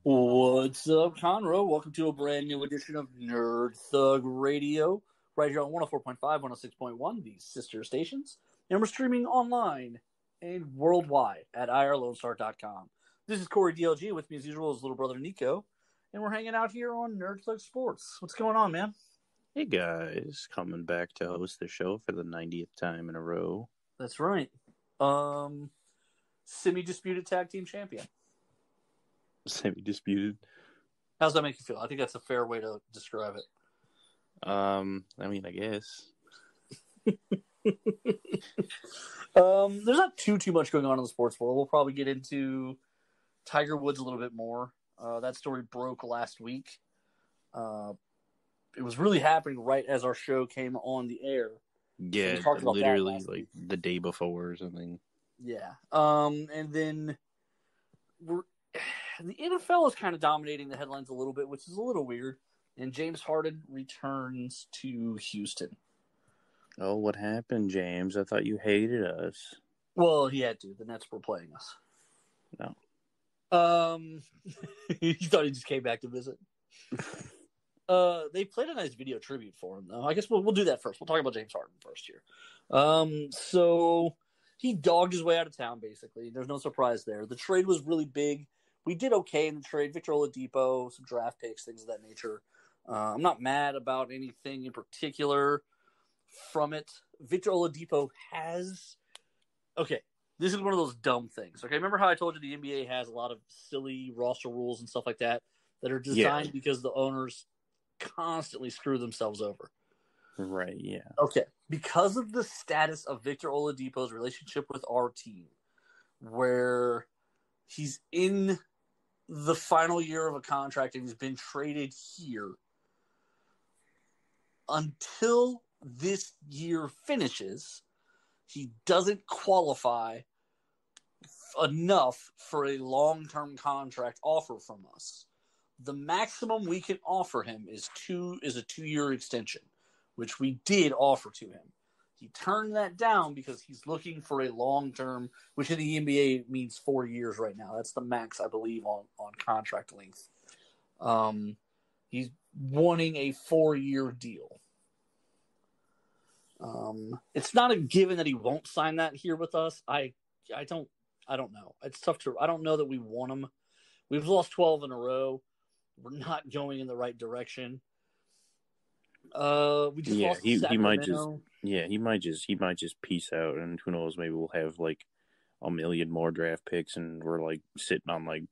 What's up, Conroe? Welcome to a brand new edition of Nerd Thug Radio, right here on 104.5, 106.1, the sister stations. And we're streaming online and worldwide at irlonestar.com. This is Corey DLG. With me, as usual, is little brother Nico. And we're hanging out here on Nerd Thug Sports. What's going on, man? Hey, guys. Coming back to host the show for the 90th time in a row. That's right. Semi-disputed tag team champion. Semi-disputed. How's that make you feel? I think that's a fair way to describe it. I guess. There's not too much going on in the sports world. We'll probably get into Tiger Woods a little bit more. That story broke last week. It was really happening right as our show came on the air. Yeah, so literally like the day before or something. Yeah. And then the NFL is kind of dominating the headlines a little bit, which is a little weird. And James Harden returns to Houston. Oh, what happened, James? I thought you hated us. Well, he had to. The Nets were playing us. No. You thought he just came back to visit? They played a nice video tribute for him, though. I guess we'll do that first. We'll talk about James Harden first here. So he dogged his way out of town, basically. There's no surprise there. The trade was really big. We did okay in the trade. Victor Oladipo, some draft picks, things of that nature. I'm not mad about anything in particular from it. Victor Oladipo has... Okay, this is one of those dumb things. Okay, remember how I told you the NBA has a lot of silly roster rules and stuff like that are designed because the owners constantly screw themselves over? Right, yeah. Okay, because of the status of Victor Oladipo's relationship with our team, where he's in the final year of a contract and he's been traded here, until this year finishes, he doesn't qualify enough for a long-term contract offer from us. The maximum we can offer him is a 2-year extension, which we did offer to him. He turned that down because he's looking for a long-term, which in the NBA means 4 years right now. That's the max, I believe, on contract length. He's wanting a 4-year deal. It's not a given that he won't sign that here with us. I don't know. It's tough to. I don't know that we want him. We've lost 12 in a row. We're not going in the right direction. We just lost to Sacramento. He might just peace out, and who knows? Maybe we'll have like a million more draft picks, and we're like sitting on like,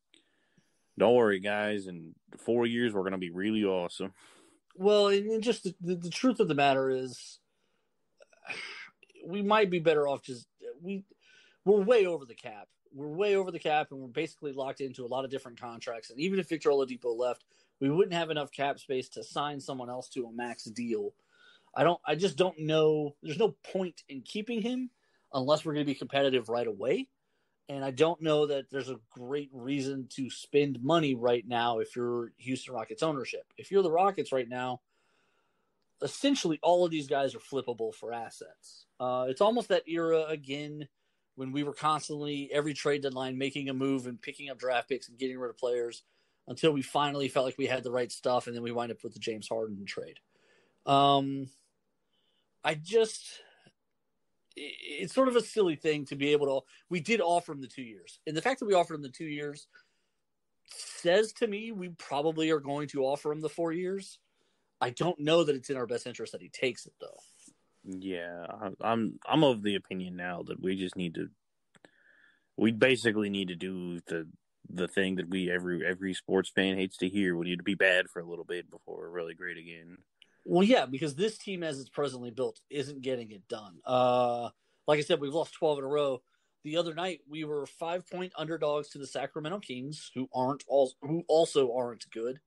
don't worry, guys. In 4 years, we're gonna be really awesome. Well, and just the truth of the matter is, we might be better off just we're way over the cap. We're way over the cap, and we're basically locked into a lot of different contracts. And even if Victor Oladipo left, we wouldn't have enough cap space to sign someone else to a max deal. I just don't know. There's no point in keeping him unless we're going to be competitive right away. And I don't know that there's a great reason to spend money right now if you're Houston Rockets ownership. If you're the Rockets right now, essentially all of these guys are flippable for assets. It's almost that era again when we were constantly, every trade deadline, making a move and picking up draft picks and getting rid of players until we finally felt like we had the right stuff, and then we wind up with the James Harden trade. It's sort of a silly thing to be able to – we did offer him the 2 years. And the fact that we offered him the 2 years says to me we probably are going to offer him the 4 years. I don't know that it's in our best interest that he takes it, though. Yeah, I'm of the opinion now that we basically need to do the thing that every sports fan hates to hear. We need to be bad for a little bit before we're really great again. Well, yeah, because this team as it's presently built isn't getting it done. Like I said, we've lost 12 in a row. The other night we were 5-point underdogs to the Sacramento Kings, who also aren't good,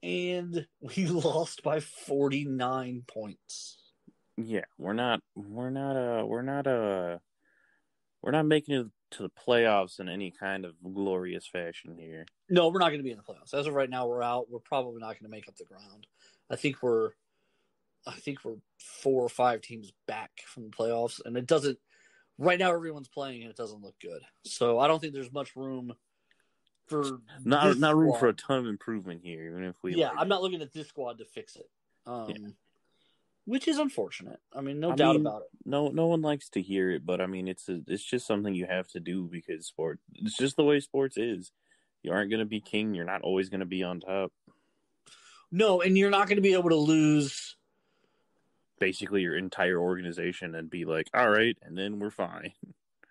and we lost by 49 points. Yeah, we're not making it to the playoffs in any kind of glorious fashion here. No, we're not going to be in the playoffs. As of right now, we're out. We're probably not going to make up the ground. I think we're 4 or 5 teams back from the playoffs, and it doesn't. right now everyone's playing and it doesn't look good. So I don't think there's much room for not this room squad. for a ton of improvement here, even if we I'm not looking at this squad to fix it. Yeah. Which is unfortunate. I mean, no doubt about it. No one likes to hear it, but I mean, it's just something you have to do because it's just the way sports is. You aren't going to be king. You're not always going to be on top. No, and you're not going to be able to lose basically your entire organization and be like, all right, and then we're fine.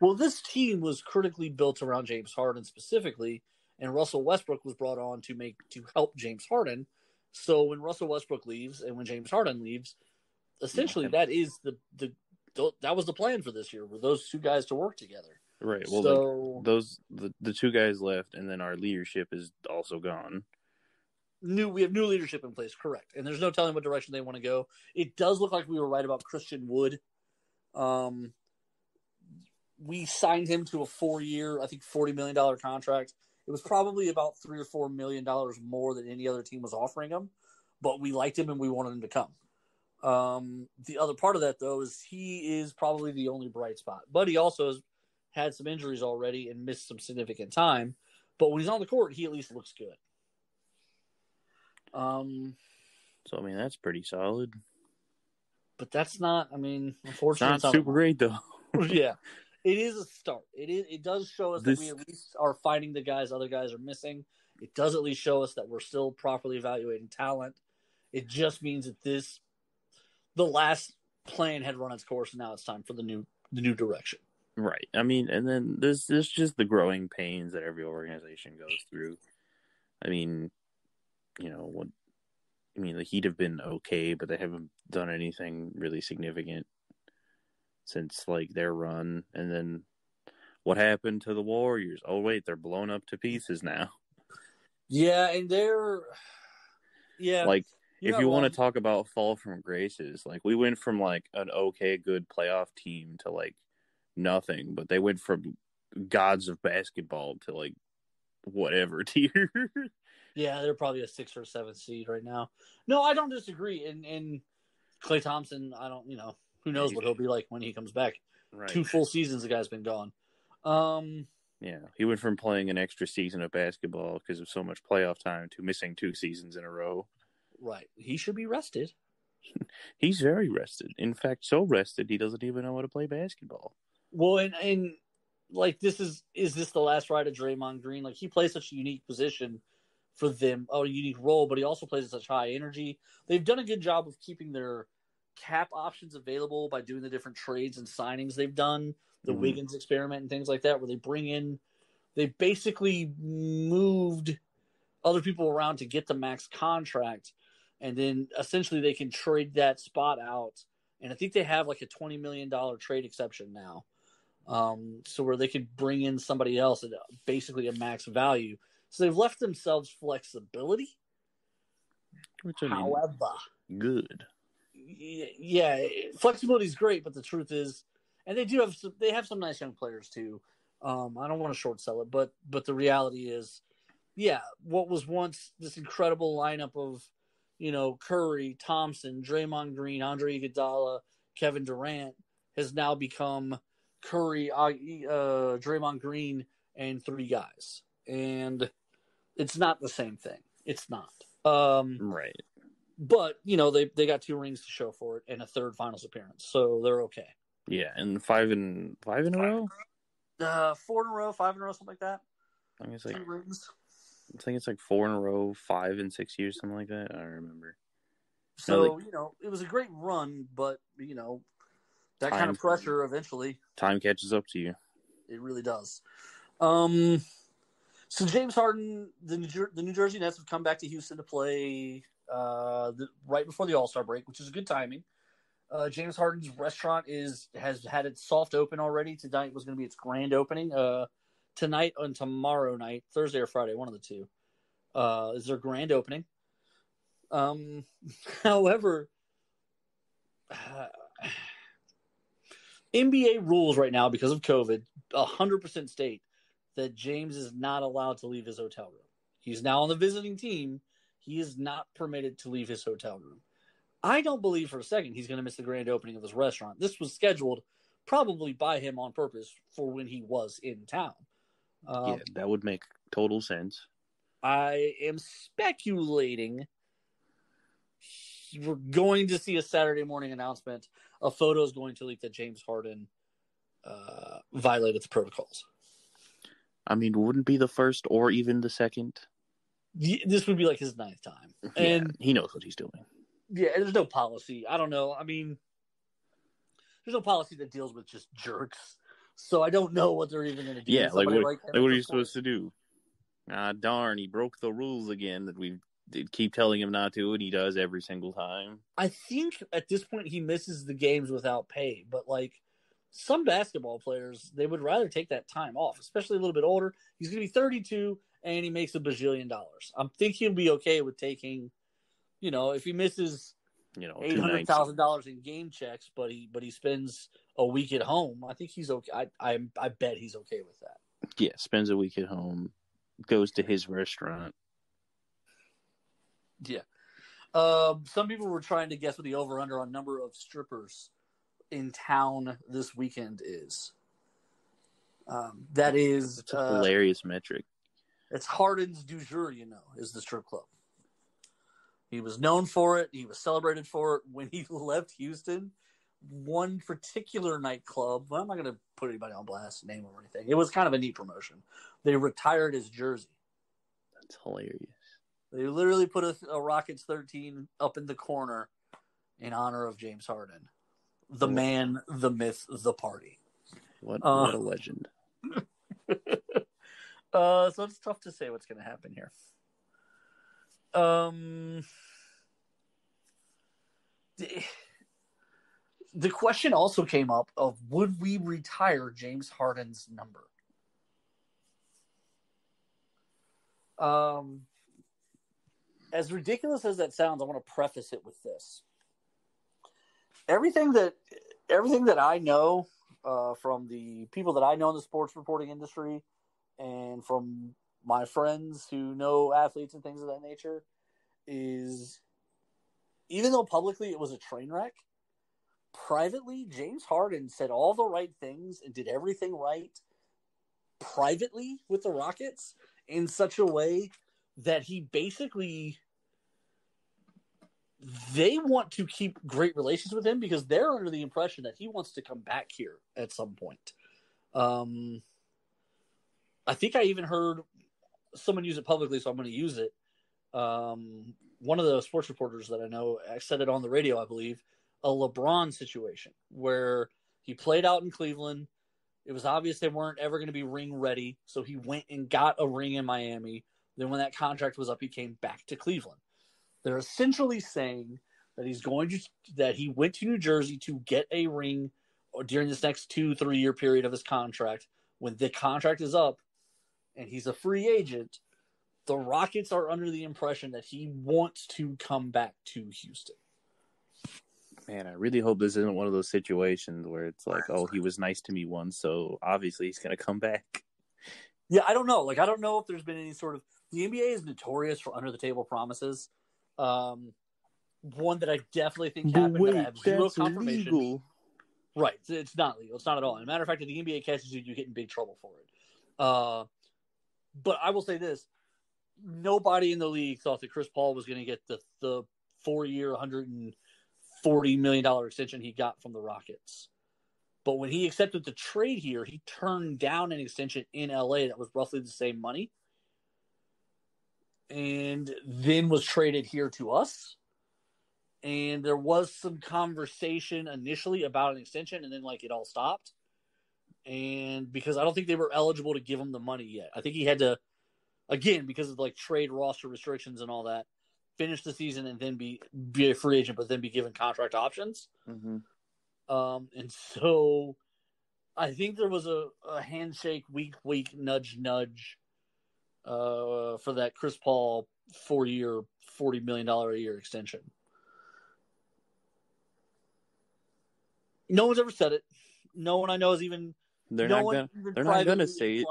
Well, this team was critically built around James Harden specifically, and Russell Westbrook was brought on to help James Harden. So when Russell Westbrook leaves and when James Harden leaves, essentially that is that was the plan for this year, were those two guys to work together. Right. Well, so, the two guys left, and then our leadership is also gone. We have new leadership in place, correct? And there's no telling what direction they want to go. It does look like we were right about Christian Wood. We signed him to a 4-year, I think $40 million contract. It was probably about $3 or $4 million more than any other team was offering him, but we liked him and we wanted him to come. The other part of that, though, is he is probably the only bright spot. But he also has had some injuries already and missed some significant time. But when he's on the court, he at least looks good. So, I mean, that's pretty solid. But that's not, I mean, unfortunately, it's not super great, though. Yeah. It is a start. It does show us that we at least are finding the guys other guys are missing. It does at least show us that we're still properly evaluating talent. It just means that the last plan had run its course, and now it's time for the new direction. Right. I mean, and then this is just the growing pains that every organization goes through. I mean, the Heat have been okay, but they haven't done anything really significant since like their run. And then what happened to the Warriors? Oh wait, they're blown up to pieces now. Yeah, and like if you want to talk about fall from graces, like we went from like an okay good playoff team to like nothing, but they went from gods of basketball to like whatever tier. Yeah, they're probably a 6th or 7th seed right now. No, I don't disagree. And Klay Thompson, I don't, who knows what he'll be like when he comes back. Right. 2 full seasons the guy's been gone. Yeah, he went from playing an extra season of basketball because of so much playoff time to missing 2 seasons in a row. Right. He should be rested. He's very rested. In fact, so rested he doesn't even know how to play basketball. Well, and like is this the last ride of Draymond Green? Like he plays such a unique position for them, a unique role, but he also plays at such high energy. They've done a good job of keeping their cap options available by doing the different trades and signings they've done, the Wiggins experiment and things like that, where they basically moved other people around to get the max contract, and then essentially they can trade that spot out. And I think they have like a $20 million trade exception now. So where they could bring in somebody else at basically a max value. So they've left themselves flexibility. However, good. Yeah, flexibility is great, but the truth is, and they have some nice young players too. I don't want to short sell it, but the reality is, yeah, what was once this incredible lineup of, Curry, Thompson, Draymond Green, Andre Iguodala, Kevin Durant has now become Curry, Draymond Green, and 3 guys. And it's not the same thing. It's not. Right. But, they got 2 rings to show for it and a 3rd finals appearance. So they're okay. Yeah, and 5 in a row? 4 in a row, 5 in a row, something like that. I think it's like 2 rings. I think it's like 4 in a row, 5 in 6 years, something like that. I don't remember. So, it was a great run, but, that kind of pressure eventually. Time catches up to you. It really does. So James Harden, the New Jersey Nets have come back to Houston to play right before the All-Star break, which is good timing. James Harden's restaurant has had its soft open already. Tonight was going to be its grand opening. Tonight and tomorrow night, Thursday or Friday, one of the two, is their grand opening. However, NBA rules right now, because of COVID, 100% state that James is not allowed to leave his hotel room. He's now on the visiting team. He is not permitted to leave his hotel room. I don't believe for a second he's going to miss the grand opening of his restaurant. This was scheduled probably by him on purpose for when he was in town. Yeah, that would make total sense. I am speculating we're going to see a Saturday morning announcement. A photo is going to leak that James Harden violated the protocols. I mean, wouldn't be the first or even the second. This would be like his 9th time. And he knows what he's doing. Yeah, there's no policy. I don't know. I mean, there's no policy that deals with just jerks. So I don't know what they're even going to do. Yeah, like what are you supposed to do? Darn, he broke the rules again that we keep telling him not to, and he does every single time. I think at this point he misses the games without pay, but like some basketball players, they would rather take that time off, especially a little bit older. He's going to be 32, and he makes $1 bazillion. I'm thinking he'll be okay with taking, if he misses, $800,000 in game checks, but he spends a week at home. I think he's okay. I bet he's okay with that. Yeah, spends a week at home, goes to his restaurant. Yeah. Some people were trying to guess what the over-under on number of strippers in town this weekend is. It's a hilarious metric. It's Harden's du jour, is the strip club. He was known for it. He was celebrated for it. When he left Houston, one particular nightclub, well, I'm not going to put anybody on blast, name or anything. It was kind of a neat promotion. They retired his jersey. That's hilarious. They literally put a Rockets 13 up in the corner in honor of James Harden. The man, the myth, the party. What a legend. So it's tough to say what's going to happen here. The question also came up of would we retire James Harden's number? As ridiculous as that sounds, I want to preface it with this. Everything that I know from the people that I know in the sports reporting industry and from my friends who know athletes and things of that nature is, even though publicly it was a train wreck, privately James Harden said all the right things and did everything right privately with the Rockets in such a way that he basically, they want to keep great relations with him because they're under the impression that he wants to come back here at some point. I think I even heard someone use it publicly, so I'm going to use it. One of the sports reporters that I know, I said it on the radio, I believe, a LeBron situation where he played out in Cleveland. It was obvious they weren't ever going to be ring ready, so he went and got a ring in Miami. Then when that contract was up, he came back to Cleveland. They're essentially saying that he went to New Jersey to get a ring during this next 2-3 year period of his contract. When the contract is up and he's a free agent, the Rockets are under the impression that he wants to come back to Houston. Man, I really hope this isn't one of those situations where it's like, oh, he was nice to me once, so obviously he's going to come back. Yeah, I don't know. I don't know if there's been any sort of... The NBA is notorious for under-the-table promises. One that I definitely think happened that I have zero confirmation. Illegal. Right. It's not legal. It's not at all. As a matter of fact, if the NBA catches you, you get in big trouble for it. But I will say this. Nobody in the league thought that Chris Paul was going to get the 4-year, $140 million extension he got from the Rockets. But when he accepted the trade here, he turned down an extension in LA that was roughly the same money. And then was traded here to us. And there was some conversation initially about an extension, and then it all stopped. And because I don't think they were eligible to give him the money yet. I think he had to, again, because of trade roster restrictions and all that, finish the season and then be a free agent, but then be given contract options. Mm-hmm. And so I think there was a handshake, wink, nudge, for that Chris Paul 4-year, $40 million a year extension. No one's ever said it. No one I know is even. They're not going to say it.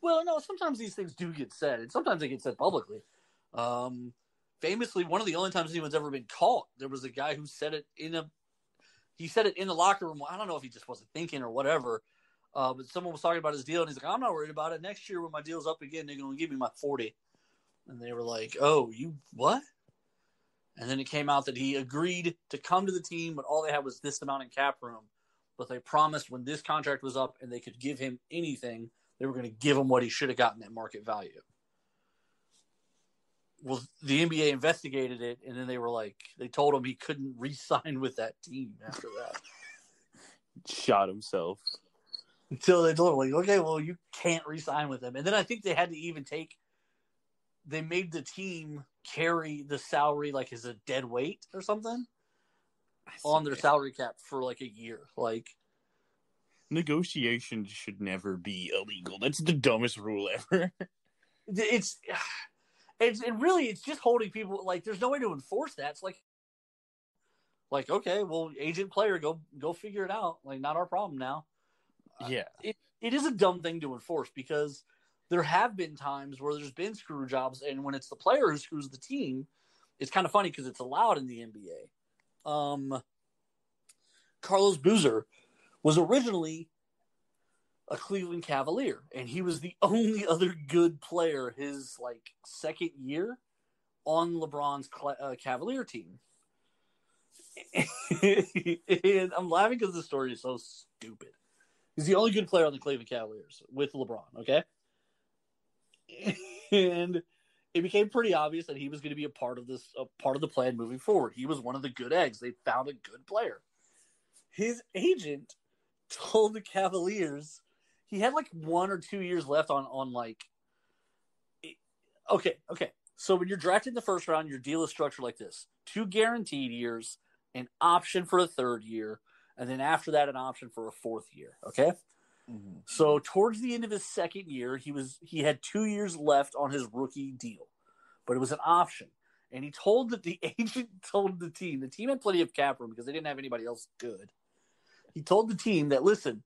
Well, no. Sometimes these things do get said, and sometimes they get said publicly. Famously, one of the only times anyone's ever been caught, there was a guy who said it he said it in the locker room. I don't know if he just wasn't thinking or whatever. But someone was talking about his deal, and he's like, "I'm not worried about it. Next year when my deal's up again, they're going to give me my 40." And they were like, "Oh, you what?" And then it came out that he agreed to come to the team, but all they had was this amount in cap room. But they promised when this contract was up and they could give him anything, they were going to give him what he should have gotten at market value. Well, the NBA investigated it, and then they told him he couldn't re-sign with that team after that. Shot himself. Until they told him, okay, well, you can't re-sign with them. And then I think they had to even they made the team carry the salary as a dead weight or something on their salary cap for a year. Negotiations should never be illegal. That's the dumbest rule ever. It's just holding people there's no way to enforce that. It's okay, well, agent player, go figure it out. Not our problem now. Yeah. It is a dumb thing to enforce because there have been times where there's been screw jobs, and when it's the player who screws the team, it's kind of funny because it's allowed in the NBA. Carlos Boozer was originally a Cleveland Cavalier, and he was the only other good player his second year on LeBron's Cavalier team. And I'm laughing because the story is so stupid. He's the only good player on the Cleveland Cavaliers with LeBron, okay? And it became pretty obvious that he was going to be a part of the plan moving forward. He was one of the good eggs. They found a good player. His agent told the Cavaliers he had 1 or 2 years left on okay. So when you're drafted in the first round, your deal is structured like this: 2 guaranteed years, an option for a 3rd year, and then after that, an option for a 4th year. Okay. Mm-hmm. So towards the end of his 2nd year, he had 2 years left on his rookie deal, but it was an option. And he told that the agent told the team had plenty of cap room because they didn't have anybody else good. He told the team that, listen,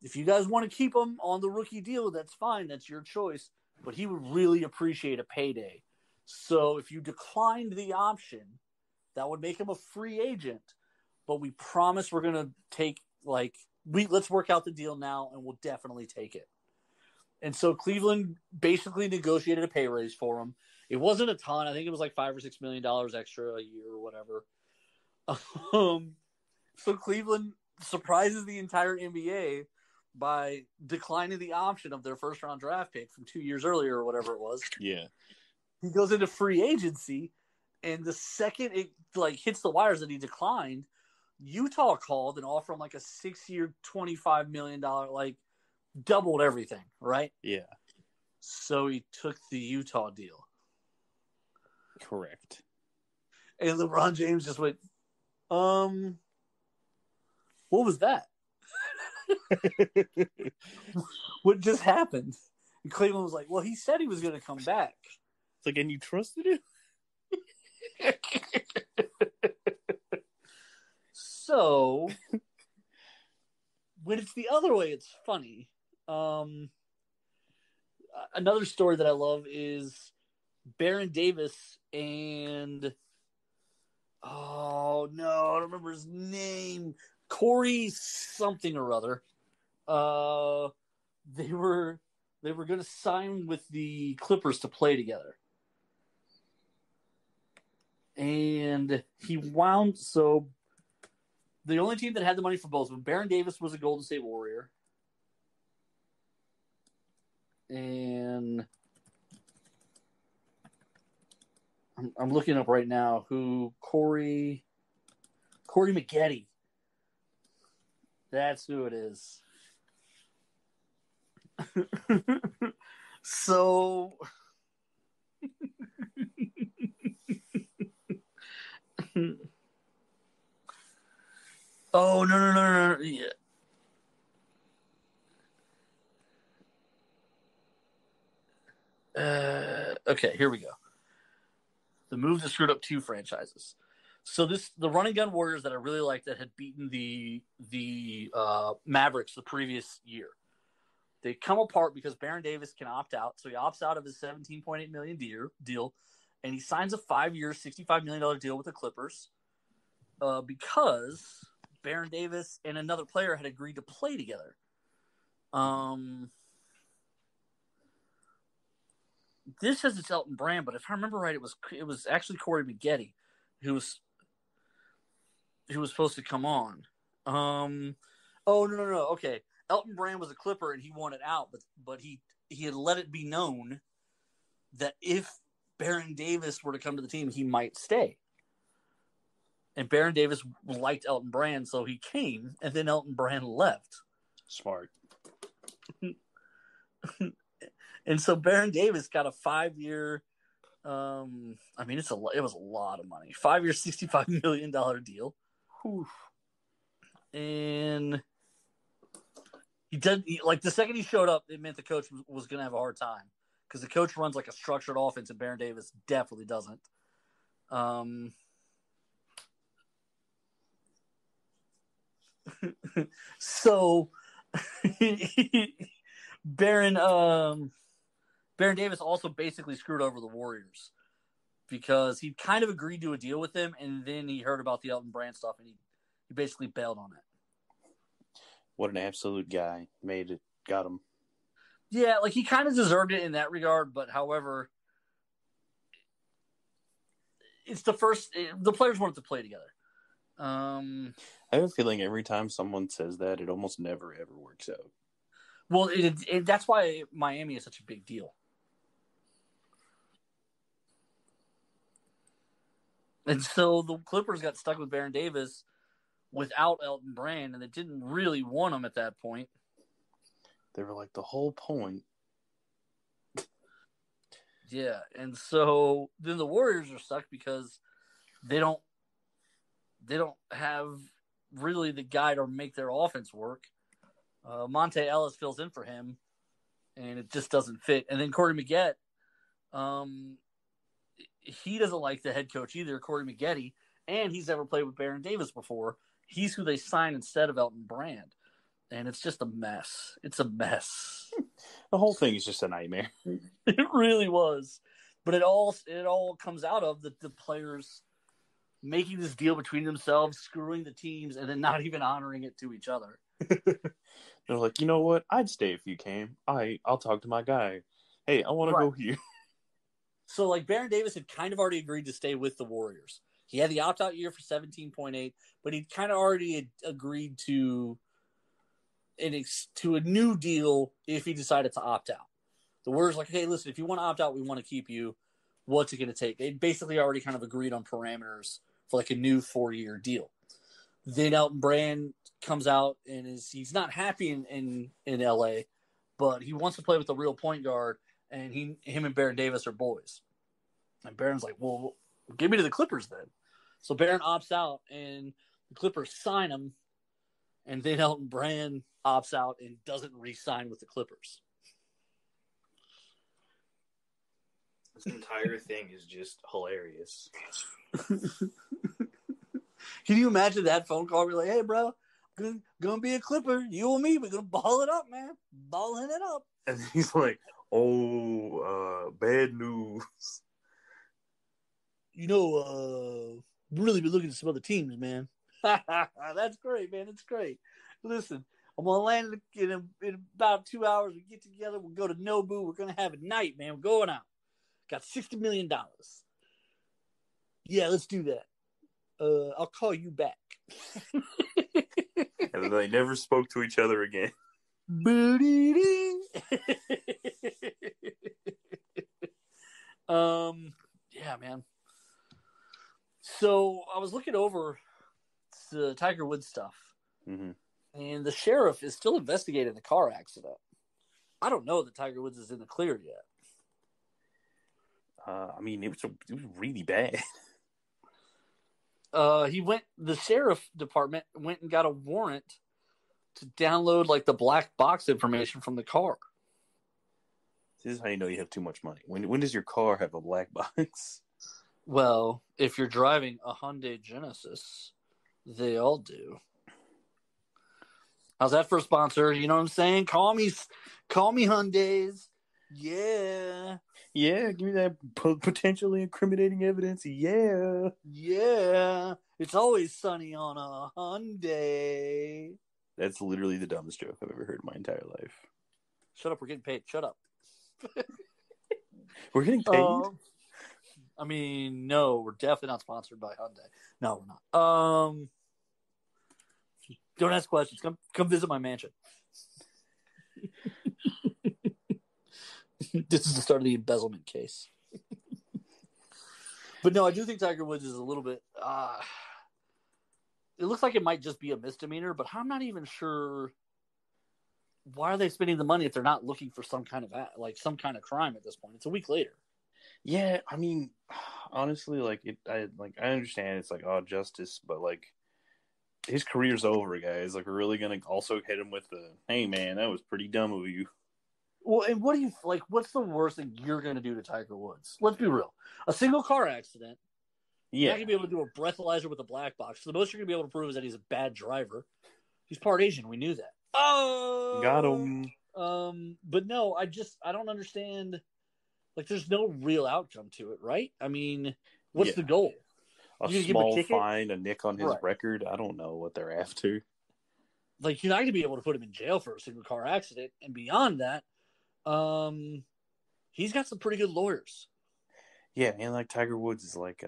if you guys want to keep him on the rookie deal, that's fine. That's your choice. But he would really appreciate a payday. So if you declined the option, that would make him a free agent. But we promise we're going to take, let's work out the deal now, and we'll definitely take it. And so Cleveland basically negotiated a pay raise for him. It wasn't a ton. I think it was $5 or $6 million extra a year or whatever. So Cleveland surprises the entire NBA by declining the option of their first-round draft pick from 2 years earlier or whatever it was. Yeah. He goes into free agency, and the second it hits the wires that he declined, Utah called and offered him a 6-year, $25 million, doubled everything, right? Yeah. So he took the Utah deal. Correct. And LeBron James just went, what was that? What just happened? And Cleveland was like, well, he said he was going to come back. It's and you trusted him? So, when it's the other way, it's funny. Another story that I love is Baron Davis and oh no, I don't remember his name. Corey something or other. They were going to sign with the Clippers to play together, and so the only team that had the money for both of them. Baron Davis was a Golden State Warrior, and I'm looking up right now who Corey Maggette. That's who it is. So oh no. Yeah. Okay, here we go. The move that screwed up 2 franchises. So the run and gun Warriors that I really liked that had beaten the Mavericks the previous year. They come apart because Baron Davis can opt out. So he opts out of his $17.8 million deal, and he signs a 5-year, $65 million deal with the Clippers because Baron Davis and another player had agreed to play together. This says it's Elton Brand, but if I remember right, it was actually Corey Maggette who was supposed to come on. Oh no. Okay, Elton Brand was a Clipper and he wanted out, but he had let it be known that if Baron Davis were to come to the team, he might stay. And Baron Davis liked Elton Brand, so he came, and then Elton Brand left. Smart. And so Baron Davis got a 5-year. It was a lot of money. 5-year, $65 million deal. Whew. And the second he showed up, it meant the coach was going to have a hard time because the coach runs like a structured offense, and Baron Davis definitely doesn't. So Baron Davis also basically screwed over the Warriors because he kind of agreed to a deal with them, and then he heard about the Elton Brand stuff, and he basically bailed on it. What an absolute guy. Got him. Yeah, like he kind of deserved it in that regard, but however, it's the players wanted to play together. I have a feeling every time someone says that, it almost never ever works out. Well, that's why Miami is such a big deal. And so the Clippers got stuck with Baron Davis without Elton Brand, and they didn't really want him at that point. They were like, the whole point. Yeah, and so then the Warriors are stuck because they don't have really the guy to make their offense work. Monte Ellis fills in for him, and it just doesn't fit. And then Corey Maggette, he doesn't like the head coach either, Corey Maggette, and he's never played with Baron Davis before. He's who they signed instead of Elton Brand. And it's just a mess. It's a mess. The whole thing is just a nightmare. It really was. But it all comes out of the players making this deal between themselves, screwing the teams, and then not even honoring it to each other. They're like, you know what? I'd stay if you came. I'll talk to my guy. Hey, I want to go here. So, like, Baron Davis had kind of already agreed to stay with the Warriors. He had the opt-out year for 17.8, but he kind of already had agreed to a new deal if he decided to opt out. The Warriors like, hey, listen, if you want to opt out, we want to keep you. What's it going to take? They basically already kind of agreed on parameters for like a new 4-year deal. Then Elton Brand comes out and he's not happy in LA, but he wants to play with the real point guard, and him and Baron Davis are boys. And Baron's like, well, give me to the Clippers then. So Baron opts out, and the Clippers sign him, and then Elton Brand opts out and doesn't re-sign with the Clippers. This entire thing is just hilarious. Can you imagine that phone call? We're like, hey, bro, gonna be a Clipper. You and me, we're gonna ball it up, man. Balling it up. And he's like, bad news. Really been looking at some other teams, man. That's great, man. It's great. Listen, I'm gonna land in about 2 hours. We get together. We'll go to Nobu. We're gonna have a night, man. We're going out. Got $60 million. Yeah, let's do that. I'll call you back. And they never spoke to each other again. Yeah, man. So I was looking over the Tiger Woods stuff, and the sheriff is still investigating the car accident. I don't know that Tiger Woods is in the clear yet. It was really bad. The sheriff department went and got a warrant to download like the black box information from the car. This is how you know you have too much money. When does your car have a black box? Well, if you're driving a Hyundai Genesis, they all do. How's that for a sponsor? You know what I'm saying? Call me Hyundais. Yeah. Yeah, give me that potentially incriminating evidence. Yeah. Yeah. It's always sunny on a Hyundai. That's literally the dumbest joke I've ever heard in my entire life. Shut up, we're getting paid. Shut up. We're getting paid? I mean, no, we're definitely not sponsored by Hyundai. No, we're not. Don't ask questions. Come visit my mansion. This is the start of the embezzlement case. But no, I do think Tiger Woods is a little bit. It looks like it might just be a misdemeanor, but I'm not even sure. Why are they spending the money if they're not looking for some kind of crime at this point? It's a week later. Yeah, I mean, honestly, I understand it's like, oh, justice, but like, his career's over, guys. Like, we're really gonna also hit him with the, hey, man, that was pretty dumb of you. Well, and what do you like? What's the worst thing you're gonna do to Tiger Woods? Let's be real. A single car accident. You're not gonna be able to do a breathalyzer with a black box. So the most you're gonna be able to prove is that he's a bad driver. He's part Asian. We knew that. Oh, got him. But no, I don't understand. Like, there's no real outcome to it, right? I mean, what's the goal? A small fine, a nick on his record. I don't know what they're after. Like, you're not going to be able to put him in jail for a single car accident. And beyond that, he's got some pretty good lawyers. Yeah, and like Tiger Woods is like,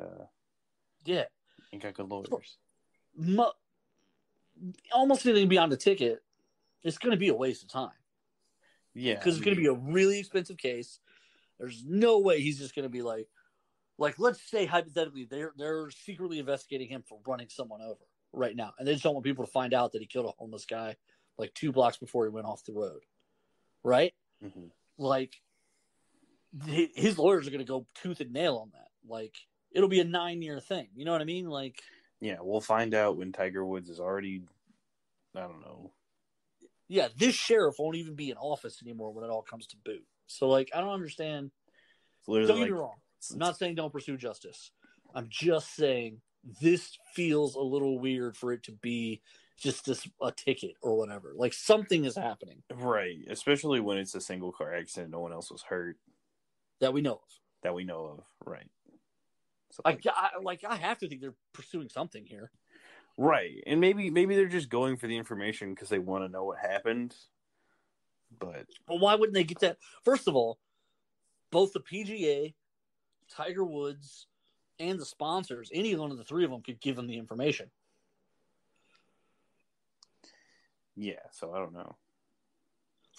yeah, he got good lawyers. Almost anything beyond a ticket, it's going to be a waste of time. Yeah, because it's going to be a really expensive case. There's no way he's just going to be like let's say hypothetically they're secretly investigating him for running someone over right now, and they just don't want people to find out that he killed a homeless guy like 2 blocks before he went off the road, right? Mm-hmm. Like, his lawyers are going to go tooth and nail on that. Like, it'll be a 9-year thing. You know what I mean? Like, yeah, we'll find out when Tiger Woods is already, I don't know. Yeah, this sheriff won't even be in office anymore when it all comes to boot. So, like, I don't understand. Don't get me wrong. I'm not saying don't pursue justice. I'm just saying this feels a little weird for it to be just a ticket or whatever. Like, something is happening. Right. Especially when it's a single car accident. No one else was hurt. That we know of. Right. So, I have to think they're pursuing something here. Right. And maybe they're just going for the information because they want to know what happened. But why wouldn't they get that? First of all, both the PGA, Tiger Woods, and the sponsors, any one of the three of them could give them the information. Yeah, so I don't know.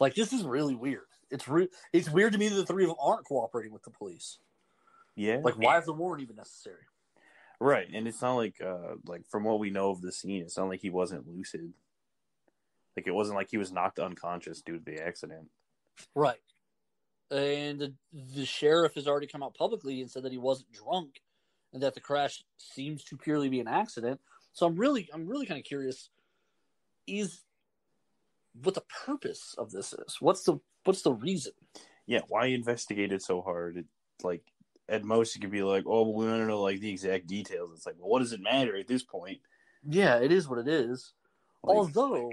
Like, this is really weird. It's weird to me that the three of them aren't cooperating with the police. Yeah. Like, why is the warrant even necessary? Right, and it's not like from what we know of the scene, it's not like he wasn't lucid. Like, it wasn't like he was knocked unconscious due to the accident. Right. And the sheriff has already come out publicly and said that he wasn't drunk and that the crash seems to purely be an accident. So I'm really kind of curious what the purpose of this is. What's the reason? Yeah, why investigate it so hard? At most it could be like, oh, we want to know like the exact details. It's like, well, what does it matter at this point? Yeah, it is what it is. Although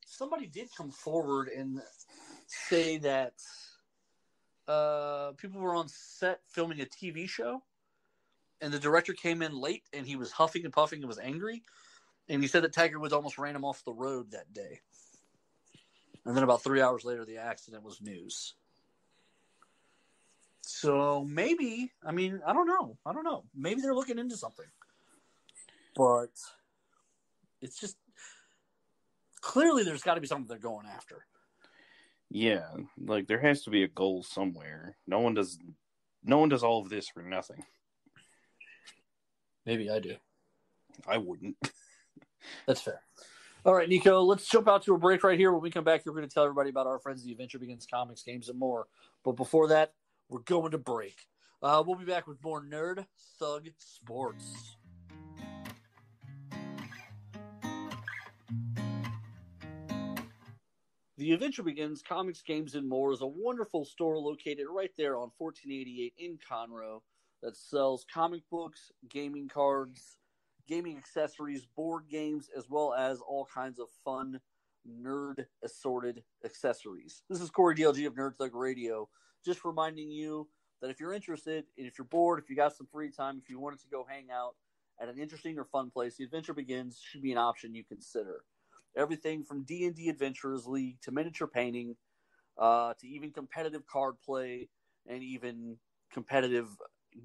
somebody did come forward and say that people were on set filming a TV show, and the director came in late, and he was huffing and puffing and was angry, and he said that Tiger Woods almost ran him off the road that day. And then about 3 hours later, the accident was news. So maybe, I mean, I don't know. Maybe they're looking into something. But it's just, clearly there's got to be something they're going after. Yeah, like there has to be a goal somewhere. No one does all of this for nothing. Maybe I do. I wouldn't. That's fair. All right, Nico, let's jump out to a break right here. When we come back, we're going to tell everybody about our friends, The Adventure Begins Comics, Games, and more. But before that, we're going to break. We'll be back with more Nerd Thug Sports. The Adventure Begins Comics, Games, and More is a wonderful store located right there on 1488 in Conroe that sells comic books, gaming cards, gaming accessories, board games, as well as all kinds of fun nerd assorted accessories. This is Corey DLG of Nerd Thug Radio, just reminding you that if you're interested, and if you're bored, if you got some free time, if you wanted to go hang out at an interesting or fun place, the Adventure Begins should be an option you consider. Everything from D&D Adventurers League to miniature painting, to even competitive card play and even competitive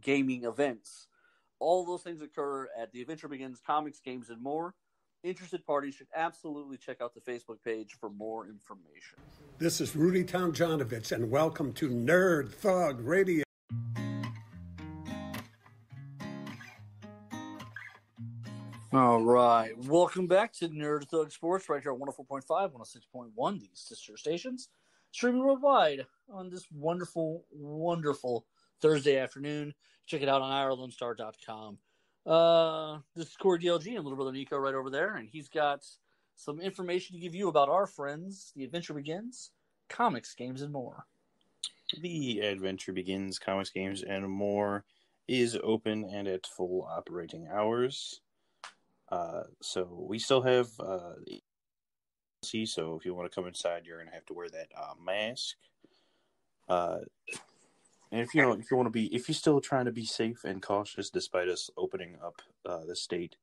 gaming events. All those things occur at the Adventure Begins Comics, Games, and more. Interested parties should absolutely check out the Facebook page for more information. This is Rudy Tomjanovich, and welcome to Nerd Thug Radio. All right. Welcome back to Nerd Thug Sports right here on 104.5, 106.1, these sister stations. Streaming worldwide on this wonderful, wonderful Thursday afternoon. Check it out on IrelandStar.com. This is Corey DLG and little brother Nico right over there, and he's got some information to give you about our friends, The Adventure Begins, Comics, Games, and more. The Adventure Begins Comics, Games, and More is open and at full operating hours. So we still have so if you want to come inside, you're going to have to wear that mask. And if you're still trying to be safe and cautious despite us opening up the state,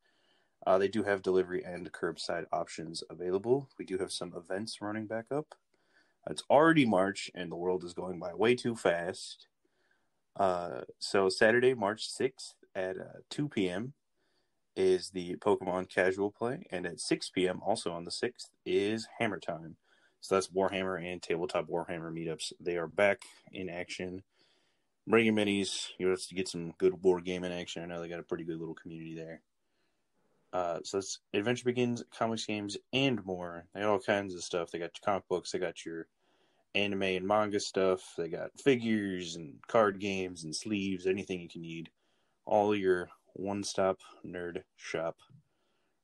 they do have delivery and curbside options available. We do have some events running back up. It's already March, and the world is going by way too fast. So Saturday, March 6th at 2 p.m. is the Pokemon Casual Play, and at 6 p.m., also on the 6th, is Hammer Time. So that's Warhammer and Tabletop Warhammer meetups. They are back in action. Bring your minis. You have to get some good board gaming action. I know they got a pretty good little community there. So it's Adventure Begins, Comics, Games, and more. They got all kinds of stuff. They got your comic books. They got your anime and manga stuff. They got figures and card games and sleeves, anything you can need. All your one-stop nerd shop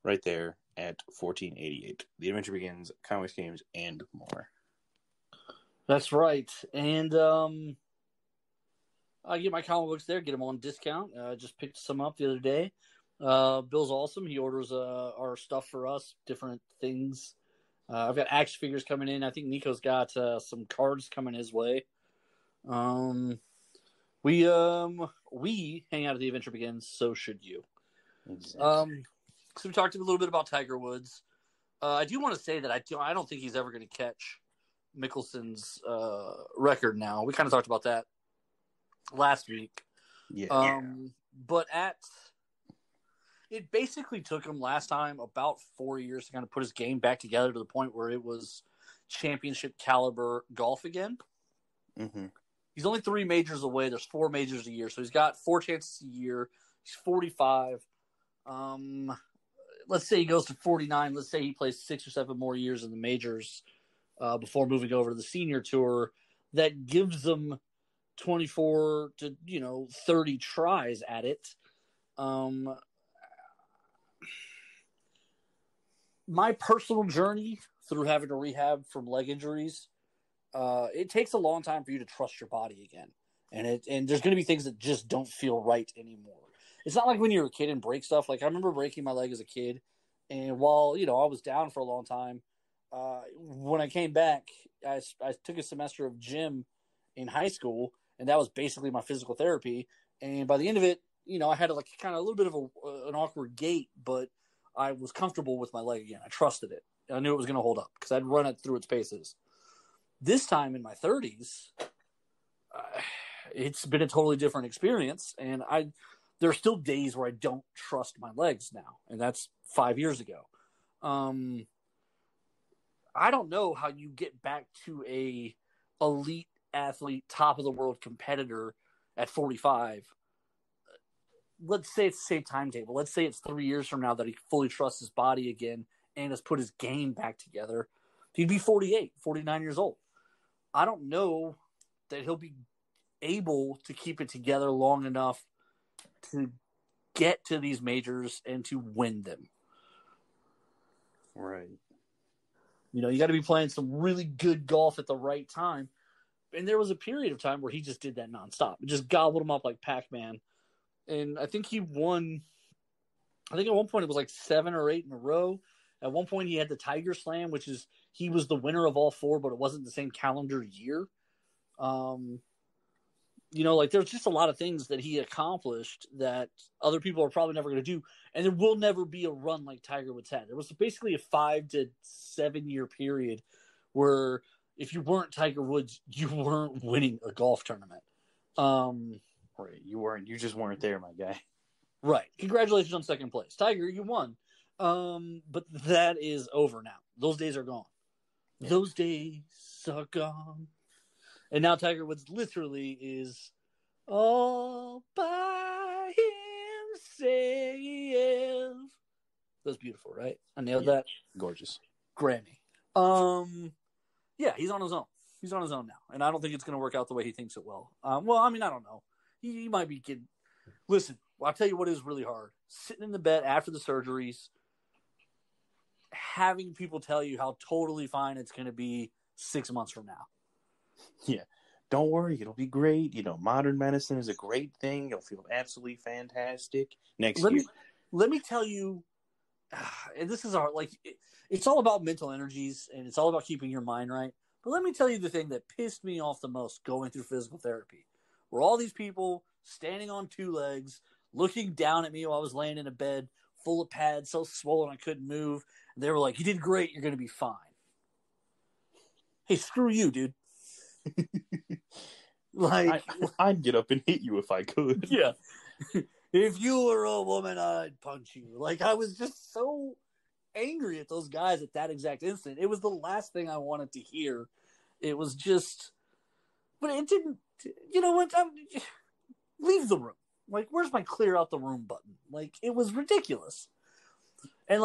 right there at 1488. The Adventure Begins, Comics, Games, and more. That's right. And I get my comic books there, get them on discount. Just picked some up the other day. Bill's awesome. He orders our stuff for us, different things. I've got action figures coming in. I think Nico's got some cards coming his way. We hang out at the Adventure Begins, so should you. Exactly. So we talked a little bit about Tiger Woods. I do want to say that I don't think he's ever going to catch Mickelson's record now. We kind of talked about that last week. Yeah. But it basically took him last time about 4 years to kind of put his game back together to the point where it was championship caliber golf again. Mm-hmm. He's only 3 majors away. There's 4 majors a year, so he's got 4 chances a year. He's 45. Let's say he goes to 49. Let's say he plays 6 or 7 more years in the majors before moving over to the senior tour. That gives him 24 to 30 tries at it. My personal journey through having to rehab from leg injuries, it takes a long time for you to trust your body again. And there's going to be things that just don't feel right anymore. It's not like when you're a kid and break stuff. Like I remember breaking my leg as a kid, and while I was down for a long time, when I came back, I took a semester of gym in high school, and that was basically my physical therapy. And by the end of it, I had like kind of a little bit of an awkward gait, but I was comfortable with my leg again. I trusted it. I knew it was going to hold up because I'd run it through its paces. This time in my 30s, it's been a totally different experience, and there are still days where I don't trust my legs now, and that's 5 years ago. I don't know how you get back to a elite athlete, top of the world competitor at 45. Let's say it's the same timetable. Let's say it's 3 years from now that he fully trusts his body again and has put his game back together. He'd be 48, 49 years old. I don't know that he'll be able to keep it together long enough to get to these majors and to win them. Right. You got to be playing some really good golf at the right time. And there was a period of time where he just did that nonstop. It just gobbled him up like Pac-Man. And I think he won. I think at one point it was like 7 or 8 in a row. At one point, he had the Tiger Slam, which is he was the winner of all 4, but it wasn't the same calendar year. Like there's just a lot of things that he accomplished that other people are probably never going to do, and there will never be a run like Tiger Woods had. There was basically a 5 to 7 year period where if you weren't Tiger Woods, you weren't winning a golf tournament. Right, you just weren't there, my guy. Right. Congratulations on second place. Tiger, you won. But that is over now. Those days are gone. Yeah. Those days are gone. And now Tiger Woods literally is all by himself. That's beautiful, right? I nailed that. Gorgeous. Grammy. Yeah, he's on his own. He's on his own now. And I don't think it's going to work out the way he thinks it will. I don't know. He might be kidding. Listen, I'll tell you what is really hard. Sitting in the bed after the surgeries, having people tell you how totally fine it's going to be 6 months from now. Yeah. Don't worry. It'll be great. Modern medicine is a great thing. You'll feel absolutely fantastic next year. Let me tell you, and this is it's all about mental energies and it's all about keeping your mind right. But let me tell you the thing that pissed me off the most going through physical therapy, were all these people standing on 2 legs, looking down at me while I was laying in a bed full of pads, so swollen I couldn't move. And they were like, "You did great. You're going to be fine." Hey, screw you, dude. I'd get up and hit you if I could. Yeah. If you were a woman, I'd punch you. I was just so angry at those guys at that exact instant. It was the last thing I wanted to hear. It was just, but it didn't, you know what? Leave the room. Where's my clear out the room button? It was ridiculous. And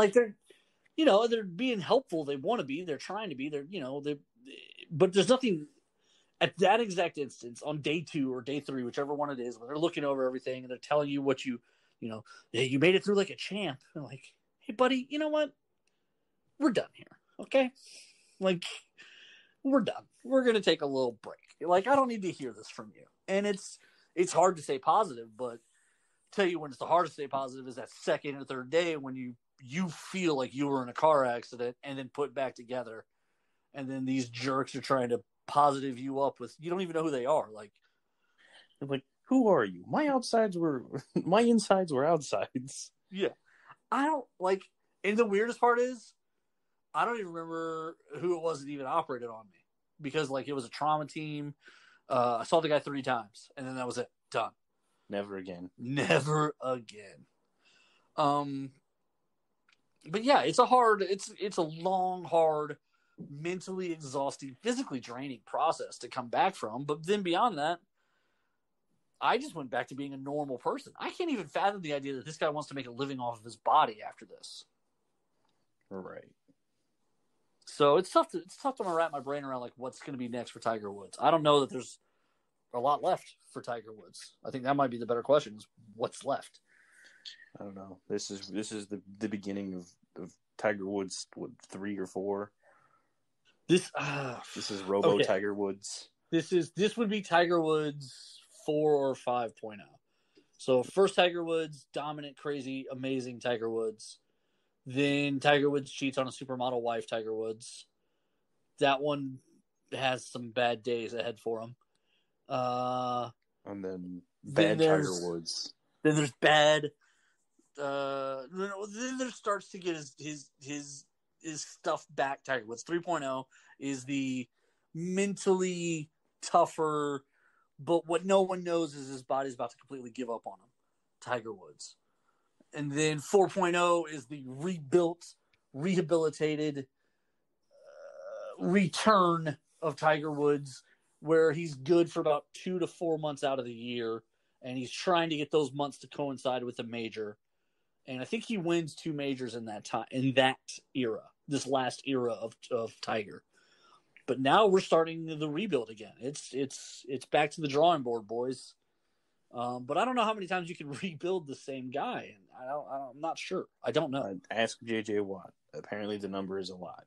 they're being helpful. They want to be, they're trying to be, but there's nothing at that exact instance on day 2 or day 3, whichever one it is, when they're looking over everything and they're telling you what you made it through like a champ. And hey buddy, you know what? We're done here. Okay. We're done. We're going to take a little break. I don't need to hear this from you. And it's hard to stay positive, but tell you when it's the hardest to stay positive is that second or third day when you feel like you were in a car accident and then put back together. And then these jerks are trying to positive you up with, you don't even know who they are. Who are you? My insides were outsides. Yeah. I don't and the weirdest part is I don't even remember who it was that even operated on me because it was a trauma team. I saw the guy 3 times and then that was it. Done. Never again. Never again. But yeah, it's a long, hard, mentally exhausting, physically draining process to come back from. But then beyond that, I just went back to being a normal person. I can't even fathom the idea that this guy wants to make a living off of his body after this. Right. So it's tough to wrap my brain around what's going to be next for Tiger Woods. I don't know that there's a lot left for Tiger Woods. I think that might be the better question: is what's left. I don't know. This is the beginning of Tiger Woods. 3 or 4. This is Robo okay. Tiger Woods. This would be Tiger Woods 4 or 5.0. So first Tiger Woods, dominant, crazy, amazing Tiger Woods. Then Tiger Woods cheats on a supermodel wife, Tiger Woods. That one has some bad days ahead for him. And then bad Tiger Woods. Then there's bad. Then there starts to get his stuff back. Tiger Woods 3.0 is the mentally tougher, but what no one knows is his body's about to completely give up on him. Tiger Woods. And then 4.0 is the rebuilt, rehabilitated return of Tiger Woods, where he's good for about 2 to 4 months out of the year, and he's trying to get those months to coincide with a major. And I think he wins 2 majors in that time, in that era, this last era of Tiger. But now we're starting the rebuild again. It's back to the drawing board, boys. But I don't know how many times you can rebuild the same guy, and I'm not sure. I don't know. Ask JJ Watt. Apparently, the number is a lot.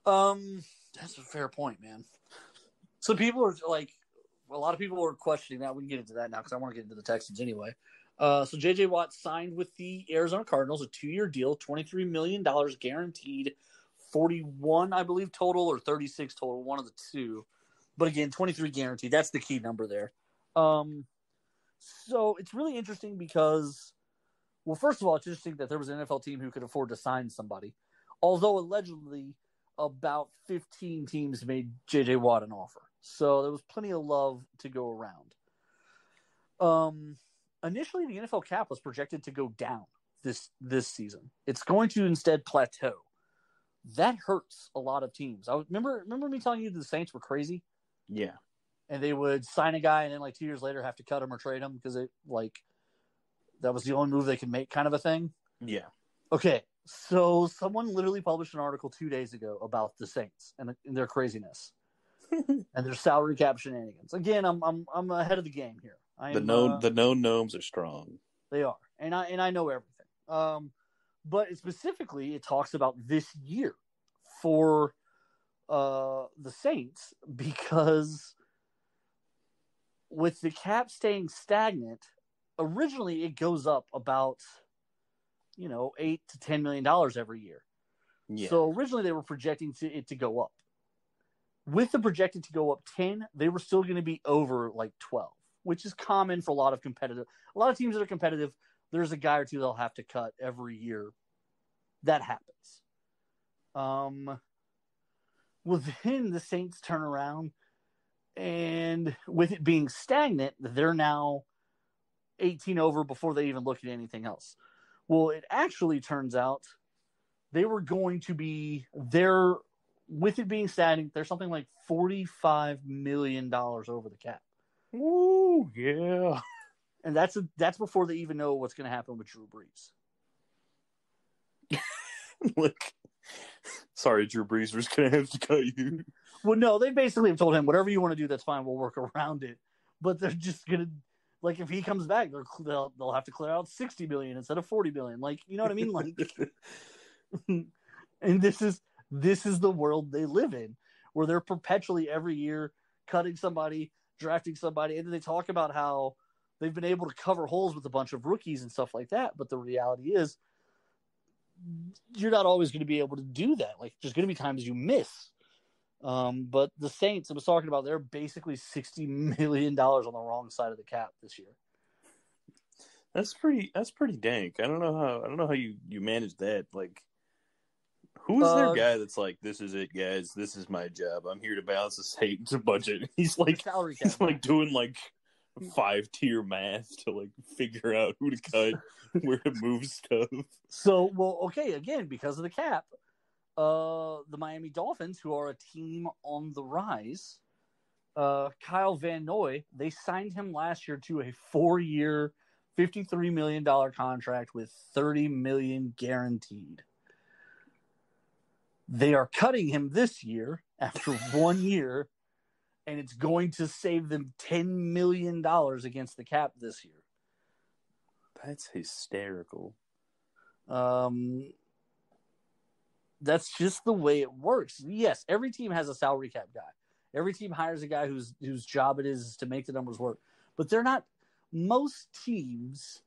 That's a fair point, man. So people are a lot of people are questioning that. We can get into that now because I want to get into the Texans anyway. So J.J. Watt signed with the Arizona Cardinals, a 2-year deal, $23 million guaranteed, 41, I believe, total, or 36 total, one of the two. But again, 23 guaranteed. That's the key number there. So it's really interesting because, well, first of all, it's interesting that there was an NFL team who could afford to sign somebody. Although allegedly about 15 teams made J.J. Watt an offer. So there was plenty of love to go around. Initially, the NFL cap was projected to go down this season. It's going to instead plateau. That hurts a lot of teams. I remember me telling you the Saints were crazy? Yeah. And they would sign a guy and then 2 years later have to cut him or trade him because that was the only move they could make, kind of a thing. Yeah. Okay, so someone literally published an article 2 days ago about the Saints and their craziness and their salary cap shenanigans. Again, I'm ahead of the game here. The known gnomes are strong. They are, and I know everything. But specifically, it talks about this year for the Saints because with the cap staying stagnant, originally it goes up about $8 to $10 million every year. Yeah. So originally they were projecting it to go up. With the projected to go up 10, they were still going to be over 12, which is common for a lot of teams that are competitive. There's a guy or two they'll have to cut every year. That happens. Well, then the Saints turn around, and with it being stagnant, they're now 18 over before they even look at anything else. Well, it actually turns out they were going to be there with it being stagnant. There's something like $45 million over the cap. Woo, yeah. And that's before they even know what's going to happen with Drew Brees. Sorry, Drew Brees, we're just going to have to cut you. Well, no, they basically have told him, whatever you want to do, that's fine. We'll work around it. But they're just going to, if he comes back, they'll have to clear out $60 million instead of $40 million. You know what I mean? And this is the world they live in, where they're perpetually every year cutting somebody, drafting somebody, and then they talk about how they've been able to cover holes with a bunch of rookies and stuff like that. But the reality is, you're not always going to be able to do that. There's going to be times you miss. But the Saints, I was talking about, they're basically $60 million on the wrong side of the cap this year. That's pretty dank. I don't know how you manage that. Who's their guy that's this is it, guys. This is my job. I'm here to balance the Saints budget. He's salary cap. He's doing 5-tier math to figure out who to cut, where to move stuff. So, okay, again, because of the cap, the Miami Dolphins, who are a team on the rise, Kyle Van Noy, they signed him last year to a 4-year, $53 million contract with $30 million guaranteed. They are cutting him this year after 1 year, and it's going to save them $10 million against the cap this year. That's hysterical. That's just the way it works. Yes, every team has a salary cap guy. Every team hires a guy whose job it is to make the numbers work. But they're not – most teams,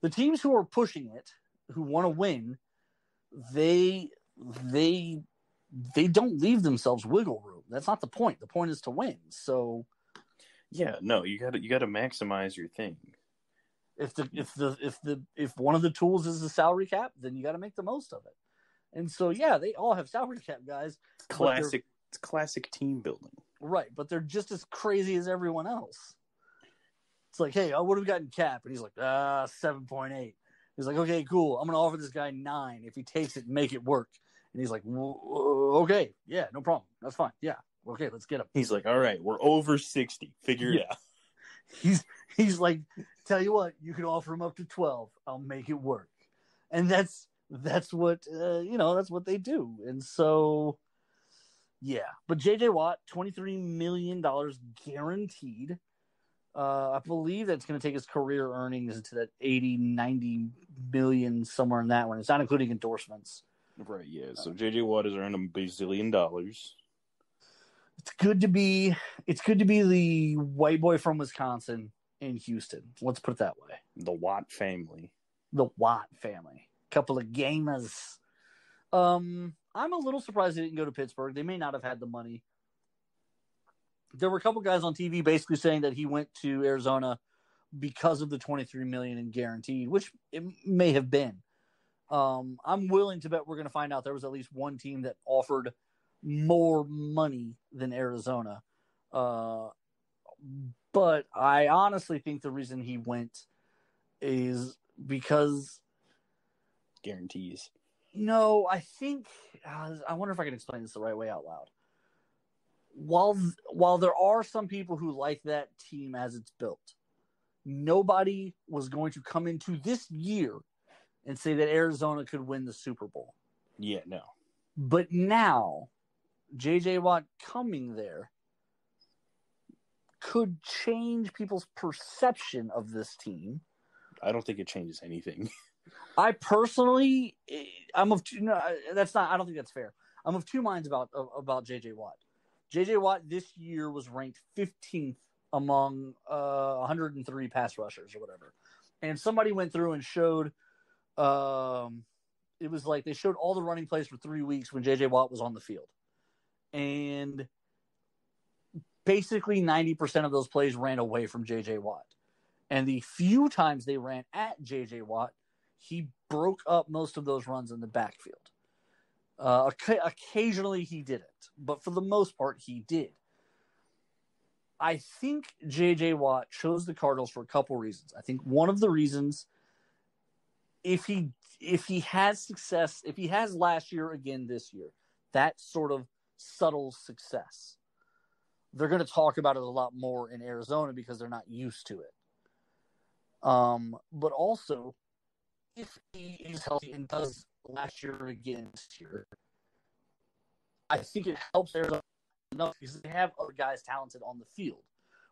the teams who are pushing it, who want to win, they don't leave themselves wiggle room. That's not the point. The point is to win. So yeah, no, you got to maximize your thing. If one of the tools is the salary cap, then you got to make the most of it. And so yeah, they all have salary cap guys. It's classic team building. Right, but they're just as crazy as everyone else. It's hey, what have we got in cap? And he's 7.8. He's okay, cool. I'm going to offer this guy 9. If he takes it, make it work. And he's okay, yeah, no problem. That's fine. Yeah, okay, let's get him. He's all right, we're over 60. Figure it out. He's tell you what, you can offer him up to 12. I'll make it work. And that's what that's what they do. And so yeah, but J.J. Watt, $23 million guaranteed. I believe that's going to take his career earnings into that 80, 90 million, somewhere in that one. It's not including endorsements. Right, yeah. So J.J. Watt has earned $1 bazillion. It's good to be the white boy from Wisconsin in Houston. Let's put it that way. The Watt family. The Watt family. Couple of gamers. I'm a little surprised they didn't go to Pittsburgh. They may not have had the money. There were a couple guys on TV basically saying that he went to Arizona because of the $23 million in guaranteed, which it may have been. I'm willing to bet we're going to find out there was at least one team that offered more money than Arizona. But I honestly think the reason he went is because Guarantees. No, I think I wonder if I can explain this the right way out loud. While there are some people who like that team as it's built, nobody was going to come into this year and say that Arizona could win the Super Bowl. Yeah, no. But now, J.J. Watt coming there could change people's perception of this team. I don't think it changes anything. I personally, I don't think that's fair. I'm of two minds about J.J. Watt. J.J. Watt this year was ranked 15th among 103 pass rushers or whatever. And somebody went through and showed, it was like they showed all the running plays for 3 weeks when J.J. Watt was on the field. And basically 90% of those plays ran away from J.J. Watt. And the few times they ran at J.J. Watt, he broke up most of those runs in the backfield. Occasionally he didn't, but for the most part he did. I think J.J. Watt chose the Cardinals for a couple reasons. I think one of the reasons, if he has success, if he has last year again this year, that sort of subtle success, they're going to talk about it a lot more in Arizona because they're not used to it. But also, if he is healthy and does last year again this year, I think it helps Arizona enough because they have other guys talented on the field.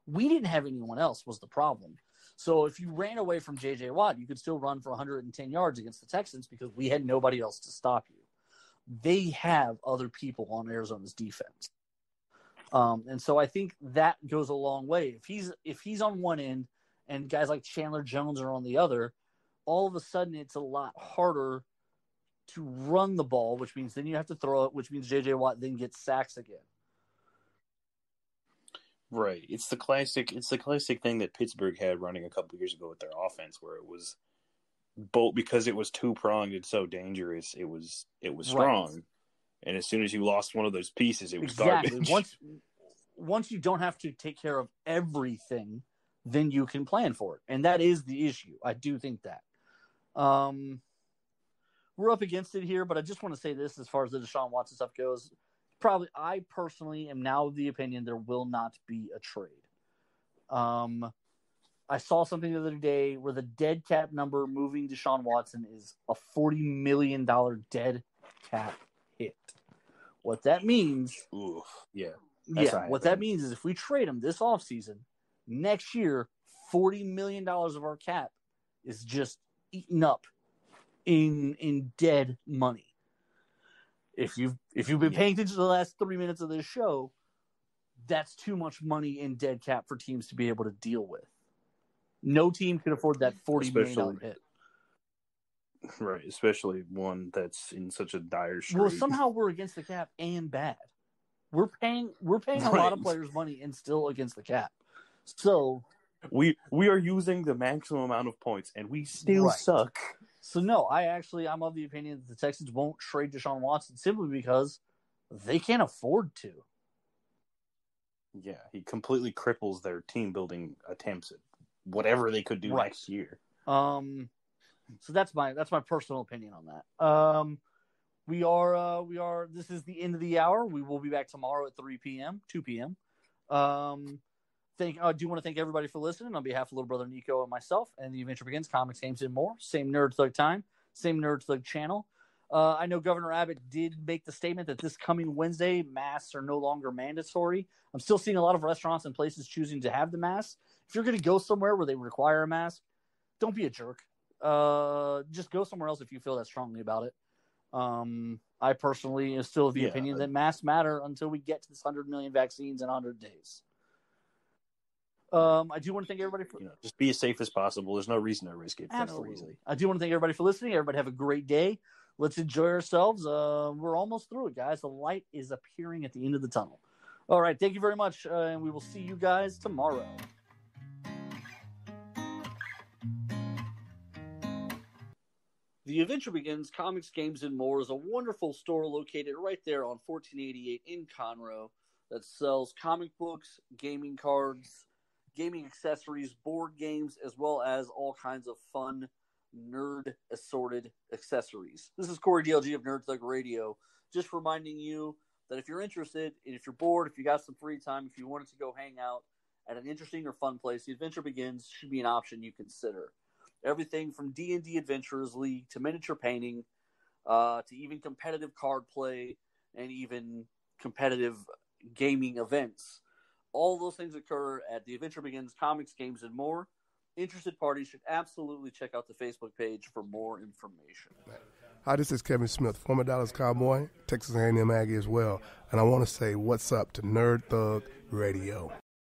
We didn't have anyone else was the problem. So if you ran away from J.J. Watt, you could still run for 110 yards against the Texans because we had nobody else to stop you. They have other people on Arizona's defense. And so I think that goes a long way. If he's on one end and guys like Chandler Jones are on the other, all of a sudden it's a lot harder to run the ball, which means then you have to throw it, which means J.J. Watt then gets sacks again. Right. It's the classic thing that Pittsburgh had running a couple years ago with their offense, where it was both because it was two-pronged and so dangerous, it was strong. Right. And as soon as you lost one of those pieces, it was garbage. Once you don't have to take care of everything, then you can plan for it. And that is the issue. I do think that. We're up against it here, but I just want to say this as far as the Deshaun Watson stuff goes. I personally am now of the opinion there will not be a trade. I saw something the other day where the dead cap number moving Deshaun Watson is a $40 million dead cap hit. What that means... Oof, yeah. What that means is if we trade him this offseason, next year, $40 million of our cap is just eaten up in dead money. If you've been paying attention to the last 3 minutes of this show, that's too much money in dead cap for teams to be able to deal with. No team can afford that $40 million hit. Right, especially one that's in such a dire strait. Well, somehow we're against the cap and bad. We're paying a lot of players money and still against the cap. So we are using the maximum amount of points and we still suck. So no, I'm of the opinion that the Texans won't trade Deshaun Watson simply because they can't afford to. Yeah, he completely cripples their team building attempts at whatever they could do next year. So that's my personal opinion on that. We are. This is the end of the hour. We will be back tomorrow at 2 p.m. I do want to thank everybody for listening on behalf of little brother Nico and myself and the Adventure Begins Comics, Games, and More. Same Nerd Thug time, same Nerd Thug channel. I know Governor Abbott did make the statement that this coming Wednesday, masks are no longer mandatory. I'm still seeing a lot of restaurants and places choosing to have the masks. If you're going to go somewhere where they require a mask, don't be a jerk. Just go somewhere else if you feel that strongly about it. I personally am still of the opinion that masks matter until we get to this 100 million vaccines in 100 days. I do want to thank everybody for just be as safe as possible. There's no reason to risk it. Absolutely. I do want to thank everybody for listening. Everybody have a great day. Let's enjoy ourselves. We're almost through it, guys. The light is appearing at the end of the tunnel. All right. Thank you very much, and we will see you guys tomorrow. The Adventure Begins Comics, Games, and More is a wonderful store located right there on 1488 in Conroe that sells comic books, gaming cards, gaming accessories, board games, as well as all kinds of fun, nerd-assorted accessories. This is Corey DLG of Nerd Thug Radio, just reminding you that if you're interested, and if you're bored, if you got some free time, if you wanted to go hang out at an interesting or fun place, The Adventure Begins should be an option you consider. Everything from D&D Adventurers League to miniature painting to even competitive card play and even competitive gaming events. All those things occur at The Adventure Begins Comics, Games, and More. Interested parties should absolutely check out the Facebook page for more information. Hi, this is Kevin Smith, former Dallas Cowboy, Texas A&M Aggie as well, and I want to say what's up to Nerd Thug Radio.